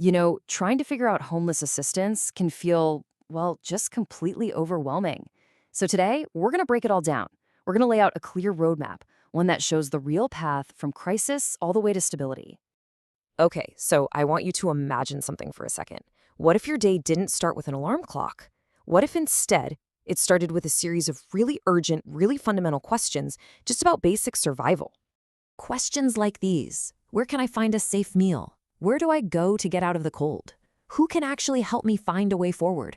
Trying to figure out homeless assistance can feel, well, just completely overwhelming. So today, we're going to break it all down. We're going to lay out a clear roadmap, one that shows the real path from crisis all the way to stability. Okay, so I want you to imagine something for a second. What if your day didn't start with an alarm clock? What if instead it started with a series of really urgent, really fundamental questions just about basic survival? Questions like these: where can I find a safe meal? Where do I go to get out of the cold? Who can actually help me find a way forward?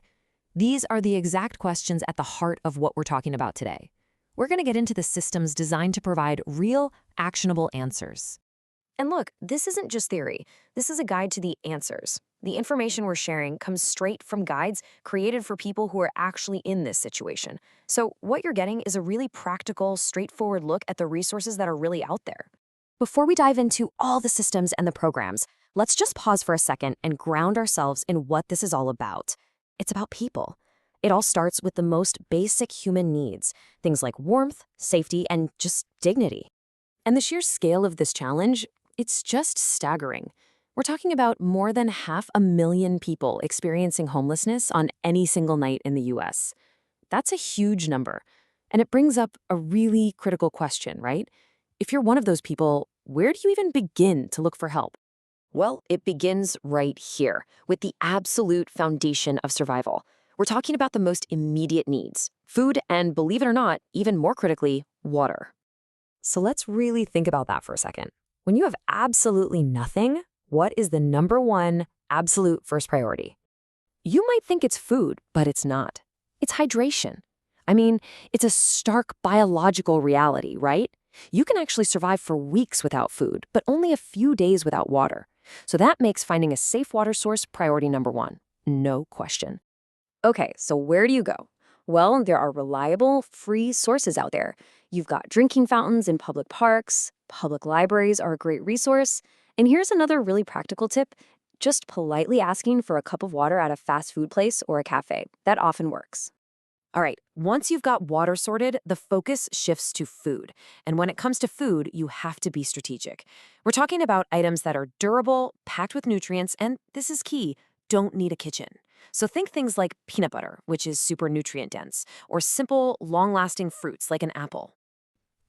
These are the exact questions at the heart of what we're talking about today. We're going to get into the systems designed to provide real, actionable answers. And look, this isn't just theory. This is a guide to the answers. The information we're sharing comes straight from guides created for people who are actually in this situation. So what you're getting is a really practical, straightforward look at the resources that are really out there. Before we dive into all the systems and the programs, let's just pause for a second and ground ourselves in what this is all about. It's about people. It all starts with the most basic human needs, things like warmth, safety, and just dignity. And the sheer scale of this challenge, it's just staggering. We're talking about more than 500,000 people experiencing homelessness on any single night in the US. That's a huge number. And it brings up a really critical question, right? If you're one of those people, where do you even begin to look for help? Well, it begins right here, with the absolute foundation of survival. We're talking about the most immediate needs: food and, believe it or not, even more critically, water. So let's really think about that for a second. When you have absolutely nothing, what is the number one absolute first priority? You might think it's food, but it's not. It's hydration. I mean, it's a stark biological reality, right? You can actually survive for weeks without food, but only a few days without water. So that makes finding a safe water source priority number one. No question. Okay, so where do you go? Well, there are reliable, free sources out there. You've got drinking fountains in public parks, public libraries are a great resource. And here's another really practical tip: just politely asking for a cup of water at a fast food place or a cafe. That often works. All right, once you've got water sorted, the focus shifts to food. And when it comes to food, you have to be strategic. We're talking about items that are durable, packed with nutrients, and this is key, don't need a kitchen. So think things like peanut butter, which is super nutrient dense, or simple, long-lasting fruits like an apple.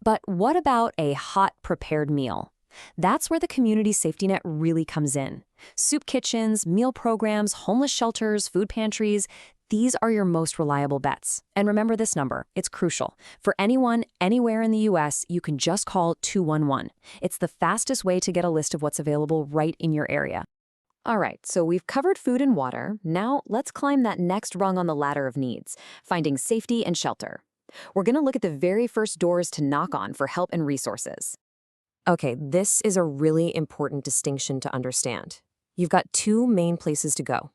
But what about a hot, prepared meal? That's where the community safety net really comes in. Soup kitchens, meal programs, homeless shelters, food pantries, these are your most reliable bets. And remember this number, it's crucial. For anyone, anywhere in the US, you can just call 211. It's the fastest way to get a list of what's available right in your area. All right, so we've covered food and water. Now let's climb that next rung on the ladder of needs, finding safety and shelter. We're going to look at the very first doors to knock on for help and resources. Okay, this is a really important distinction to understand. You've got two main places to go.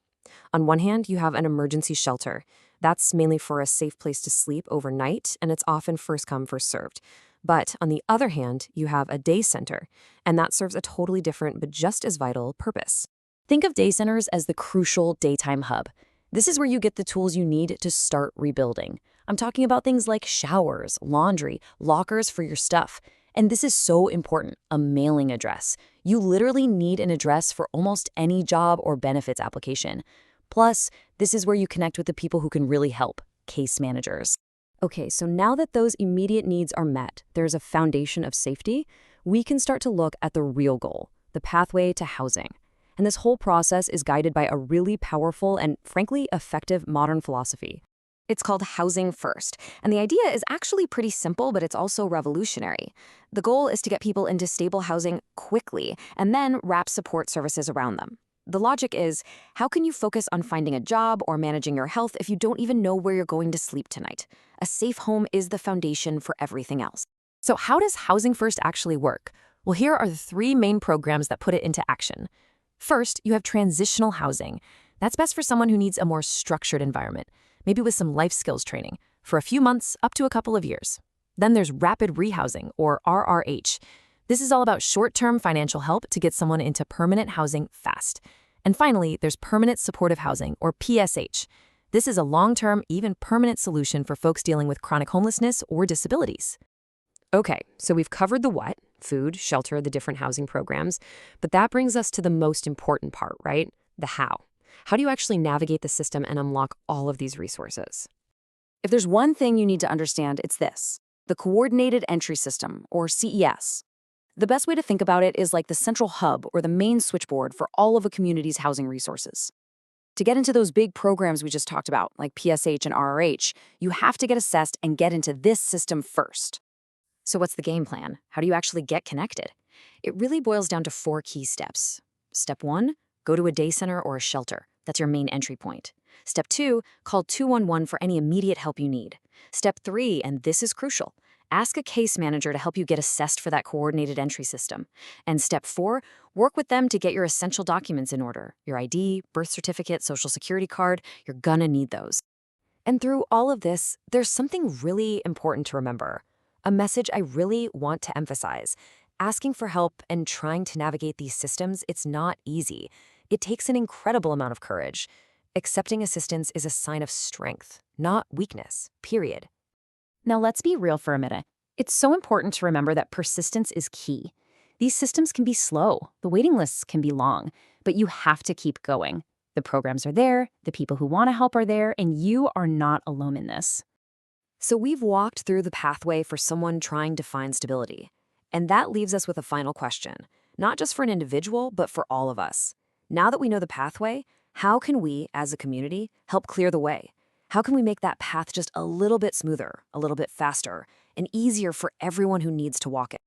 On one hand, you have an emergency shelter. That's mainly for a safe place to sleep overnight, and it's often first come, first served. But on the other hand, you have a day center, and that serves a totally different but just as vital purpose. Think of day centers as the crucial daytime hub. This is where you get the tools you need to start rebuilding. I'm talking about things like showers, laundry, lockers for your stuff. And this is so important, a mailing address. You literally need an address for almost any job or benefits application. Plus, this is where you connect with the people who can really help, case managers. Okay, so now that those immediate needs are met, there's a foundation of safety, we can start to look at the real goal, the pathway to housing. And this whole process is guided by a really powerful and, frankly, effective modern philosophy. It's called housing first, and the idea is actually pretty simple, but it's also revolutionary. The goal is to get people into stable housing quickly and then wrap support services around them. The logic is, how can you focus on finding a job or managing your health if you don't even know where you're going to sleep tonight? A safe home is the foundation for everything else. So how does Housing First actually work? Well, here are the three main programs that put it into action. First, you have transitional housing. That's best for someone who needs a more structured environment, maybe with some life skills training, for a few months up to a couple of years. Then there's rapid rehousing, or RRH. This is all about short-term financial help to get someone into permanent housing fast. And finally, there's permanent supportive housing, or PSH. This is a long-term, even permanent solution for folks dealing with chronic homelessness or disabilities. Okay, so we've covered the what, food, shelter, the different housing programs, but that brings us to the most important part, right? The how. How do you actually navigate the system and unlock all of these resources? If there's one thing you need to understand, it's this: the Coordinated Entry System, or CES. The best way to think about it is like the central hub or the main switchboard for all of a community's housing resources. To get into those big programs we just talked about, like PSH and RRH, you have to get assessed and get into this system first. So what's the game plan? How do you actually get connected? It really boils down to 4 key steps. Step 1, go to a day center or a shelter. That's your main entry point. Step 2, call 211 for any immediate help you need. Step 3, and this is crucial, ask a case manager to help you get assessed for that coordinated entry system. And step 4, work with them to get your essential documents in order. Your ID, birth certificate, social security card, you're gonna need those. And through all of this, there's something really important to remember. A message I really want to emphasize. Asking for help and trying to navigate these systems, it's not easy. It takes an incredible amount of courage. Accepting assistance is a sign of strength, not weakness, period. Now let's be real for a minute. It's so important to remember that persistence is key. These systems can be slow, the waiting lists can be long, but you have to keep going. The programs are there, the people who want to help are there, and you are not alone in this. So we've walked through the pathway for someone trying to find stability. And that leaves us with a final question, not just for an individual, but for all of us. Now that we know the pathway, how can we, as a community, help clear the way? How can we make that path just a little bit smoother, a little bit faster, and easier for everyone who needs to walk it?